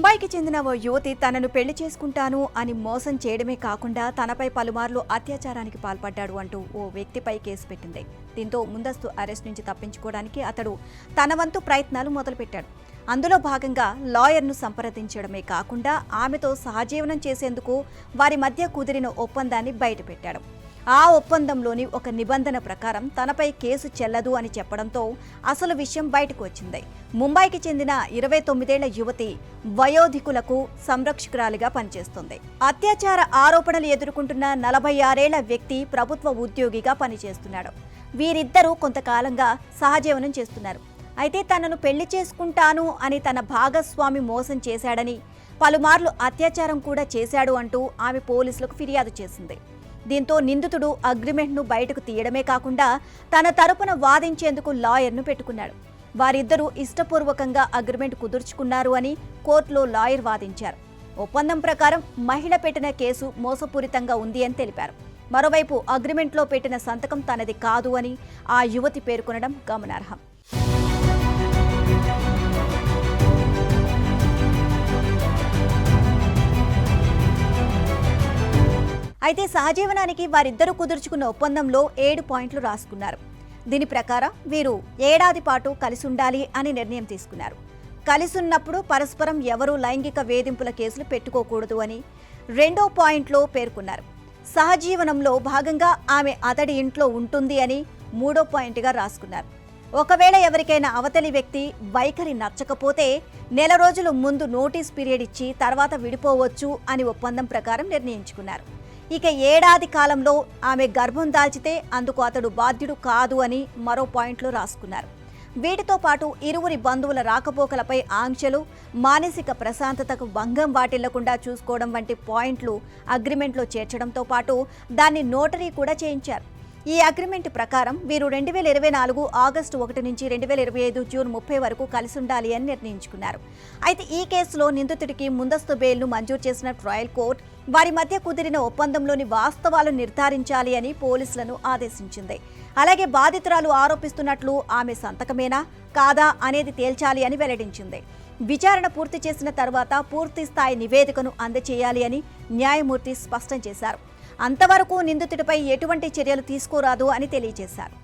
ముంబైకి చెందిన ఓ యువతి తనను పెళ్లి చేసుకుంటాను అని మోసం చేయడమే కాకుండా తనపై పలుమార్లు అత్యాచారానికి పాల్పడ్డాడు అంటూ ఓ వ్యక్తిపై కేసు పెట్టింది. దీంతో ముందస్తు అరెస్ట్ నుంచి తప్పించుకోవడానికి అతడు తన వంతు ప్రయత్నాలు మొదలుపెట్టాడు. అందులో భాగంగా లాయర్ను సంప్రదించడమే కాకుండా ఆమెతో సహజీవనం చేసేందుకు వారి మధ్య కుదిరిన ఒప్పందాన్ని బయటపెట్టాడు. ఆ ఒప్పందంలోని ఒక నిబంధన ప్రకారం తనపై కేసు చెల్లదు అని చెప్పడంతో అసలు విషయం బయటకు వచ్చింది. ముంబైకి చెందిన 29 యువతి వయోధికులకు సంరక్షకురాలిగా పనిచేస్తుంది. అత్యాచార ఆరోపణలు ఎదుర్కొంటున్న 46 వ్యక్తి ప్రభుత్వ ఉద్యోగిగా పనిచేస్తున్నాడు. వీరిద్దరూ కొంతకాలంగా సహజీవనం చేస్తున్నారు. అయితే తనను పెళ్లి చేసుకుంటాను అని తన భాగస్వామి మోసం చేశాడని, పలుమార్లు అత్యాచారం కూడా చేశాడు అంటూ ఆమె పోలీసులకు ఫిర్యాదు చేసింది. దీంతో నిందితుడు అగ్రిమెంట్ను బయటకు తీయడమే కాకుండా తన తరపున వాదించేందుకు లాయర్ను పెట్టుకున్నాడు. వారిద్దరూ ఇష్టపూర్వకంగా అగ్రిమెంట్ కుదుర్చుకున్నారు అని కోర్టులో లాయర్ వాదించారు. ఒప్పందం ప్రకారం మహిళ పెట్టిన కేసు మోసపూరితంగా ఉంది అని తెలిపారు. మరోవైపు అగ్రిమెంట్లో పెట్టిన సంతకం తనది కాదు అని ఆ యువతి పేర్కొనడం గమనార్హం. అయితే సహజీవనానికి వారిద్దరూ కుదుర్చుకున్న ఒప్పందంలో 7 పాయింట్లు రాసుకున్నారు. దీని ప్రకారం వీరు ఏడాది పాటు కలిసి ఉండాలి అని నిర్ణయం తీసుకున్నారు. కలిసున్నప్పుడు పరస్పరం ఎవరూ లైంగిక వేధింపుల కేసులు పెట్టుకోకూడదు అని 2వ పాయింట్లో పేర్కొన్నారు. సహజీవనంలో భాగంగా ఆమె అతడి ఇంట్లో ఉంటుంది అని 3వ పాయింట్గా రాసుకున్నారు. ఒకవేళ ఎవరికైనా అవతలి వ్యక్తి వైఖరి నచ్చకపోతే నెల రోజుల ముందు నోటీస్ పీరియడ్ ఇచ్చి తర్వాత విడిపోవచ్చు అని ఒప్పందం ప్రకారం నిర్ణయించుకున్నారు. ఇక ఏడాది కాలంలో ఆమె గర్భం దాల్చితే అందుకు అతడు బాధ్యుడు కాదు అని మరో పాయింట్లో రాసుకున్నారు. వీటితో పాటు ఇరువురి బంధువుల రాకపోకలపై ఆంక్షలు, మానసిక ప్రశాంతతకు భంగం వాటిల్లకుండా చూసుకోవడం వంటి పాయింట్లు అగ్రిమెంట్లో చేర్చడంతో పాటు దాన్ని నోటరీ కూడా చేయించారు. ఈ అగ్రిమెంట్ ప్రకారం వీరు 2024 ఆగస్టు 1 నుంచి 2025 జూన్ 30 వరకు కలిసి ఉండాలి అని నిర్ణయించుకున్నారు. అయితే ఈ కేసులో నిందితుడికి ముందస్తు బెయిల్ను మంజూరు చేసిన ట్రయల్ కోర్టు వారి మధ్య కుదిరిన ఒప్పందంలోని వాస్తవాలు నిర్ధారించాలి అని పోలీసులను ఆదేశించింది. అలాగే బాధితురాలు ఆరోపిస్తున్నట్లు ఆమె సంతకమేనా కాదా అనేది తేల్చాలి అని వెల్లడించింది. విచారణ పూర్తి చేసిన తర్వాత పూర్తి స్థాయి నివేదికను అందజేయాలి అని న్యాయమూర్తి స్పష్టం చేశారు. అంతవరకు నిందితుడిపై ఎటువంటి చర్యలు తీసుకోరాదు అని తెలియజేశారు.